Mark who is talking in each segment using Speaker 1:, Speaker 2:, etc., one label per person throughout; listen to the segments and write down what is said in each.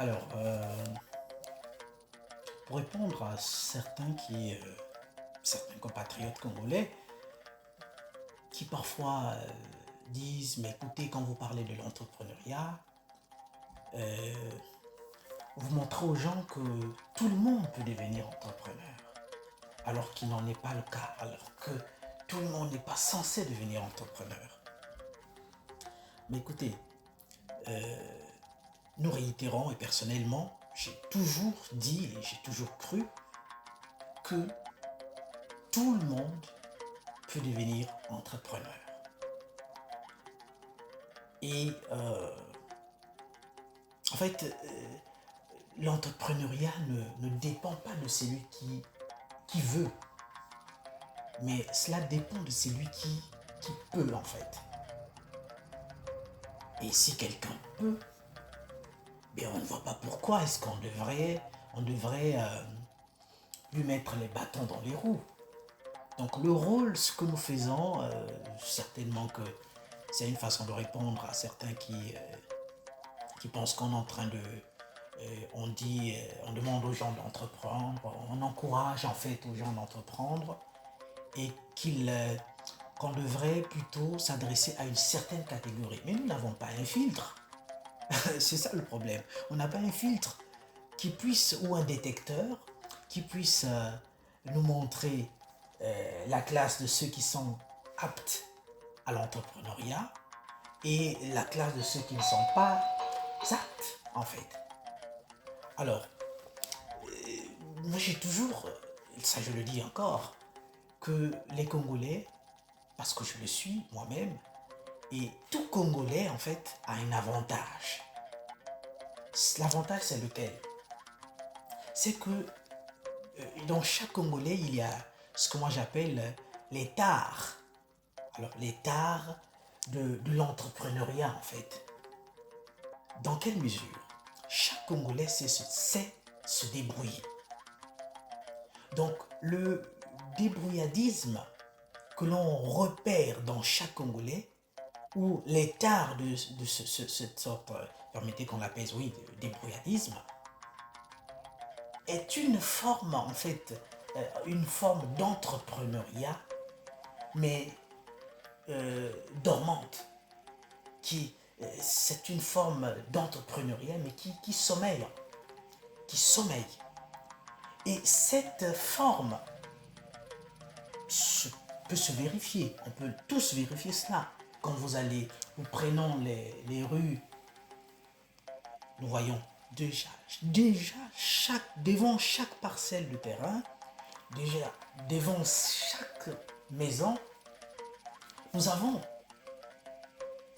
Speaker 1: Alors, pour répondre à certains compatriotes congolais qui parfois disent, mais écoutez, quand vous parlez de l'entrepreneuriat, euh, vous montrez aux gens que tout le monde peut devenir entrepreneur, alors qu'il n'en est pas le cas, alors que tout le monde n'est pas censé devenir entrepreneur. Mais écoutez, nous réitérons, et personnellement, j'ai toujours dit et j'ai toujours cru que tout le monde peut devenir entrepreneur. Et en fait, l'entrepreneuriat ne dépend pas de celui qui veut, mais cela dépend de celui qui peut en fait. Et si quelqu'un peut, bien on ne voit pas pourquoi est-ce qu'on devrait lui mettre les bâtons dans les roues. Donc le rôle, ce que nous faisons, certainement que c'est une façon de répondre à certains qui pensent qu'on est en train de... on dit, on demande aux gens d'entreprendre, on encourage en fait aux gens d'entreprendre et qu'on devrait plutôt s'adresser à une certaine catégorie. Mais nous n'avons pas un filtre. C'est ça le problème. On n'a pas un filtre qui puisse, ou un détecteur, qui puisse nous montrer la classe de ceux qui sont aptes à l'entrepreneuriat et la classe de ceux qui ne sont pas aptes, en fait. Alors, moi j'ai toujours, ça je le dis encore, que les Congolais, parce que je le suis moi-même, et tout Congolais en fait a un avantage. L'avantage c'est lequel? C'est que dans chaque Congolais il y a ce que moi j'appelle les tares. Alors les tares de l'entrepreneuriat en fait. Dans quelle mesure? Chaque Congolais sait se débrouiller. Donc le débrouilladisme que l'on repère dans chaque Congolais, ou l'état de cette sorte, permettez qu'on l'appelle, oui, de débrouilladisme, est une forme, en fait, une forme d'entrepreneuriat, mais dormante, c'est une forme d'entrepreneuriat, mais qui sommeille, qui sommeille. Et cette forme peut se vérifier, on peut tous vérifier cela. Quand nous prenons les rues, nous voyons déjà devant chaque parcelle de terrain, déjà devant chaque maison, nous avons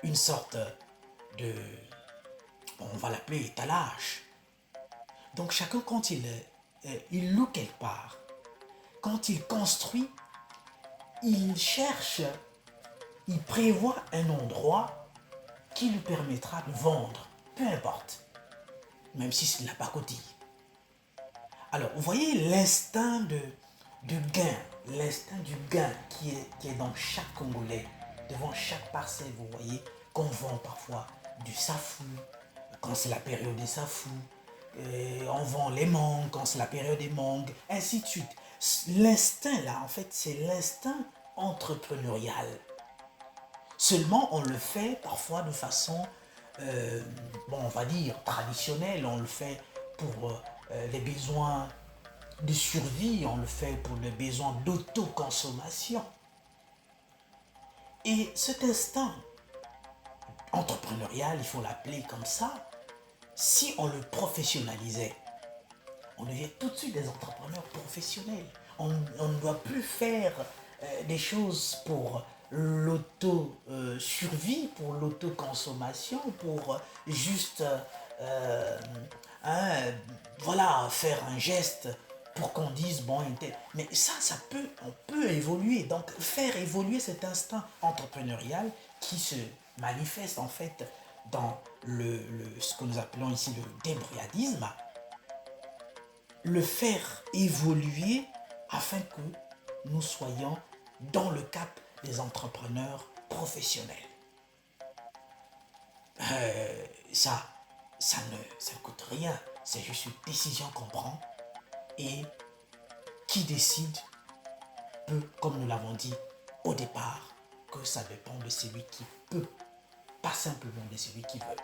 Speaker 1: une sorte de, on va l'appeler étalage. Donc chacun quand il loue quelque part, quand il construit, il cherche, il prévoit un endroit qui lui permettra de vendre, peu importe, même si c'est de la pacotille. Alors, vous voyez l'instinct du gain, l'instinct du gain qui est dans chaque Congolais, devant chaque parcelle, vous voyez qu'on vend parfois du safou, quand c'est la période des safous, on vend les mangues quand c'est la période des mangues, ainsi de suite. L'instinct là, en fait, c'est l'instinct entrepreneurial. Seulement, on le fait parfois de façon, bon, on va dire, traditionnelle. On le fait pour les besoins de survie, on le fait pour les besoins d'autoconsommation. Et cet instinct entrepreneurial, il faut l'appeler comme ça, si on le professionnalisait, on devient tout de suite des entrepreneurs professionnels. On ne doit plus faire des choses pour l'auto-survie, pour l'autoconsommation, pour juste hein, voilà, faire un geste pour qu'on dise bon, mais ça peut, on peut évoluer. Donc faire évoluer cet instinct entrepreneurial qui se manifeste en fait dans ce que nous appelons ici le débrouillardisme, le faire évoluer afin que nous soyons dans le cap des entrepreneurs professionnels. Ça, ça ne coûte rien. C'est juste une décision qu'on prend. Et qui décide peut, comme nous l'avons dit au départ, que ça dépend de celui qui peut, pas simplement de celui qui veut.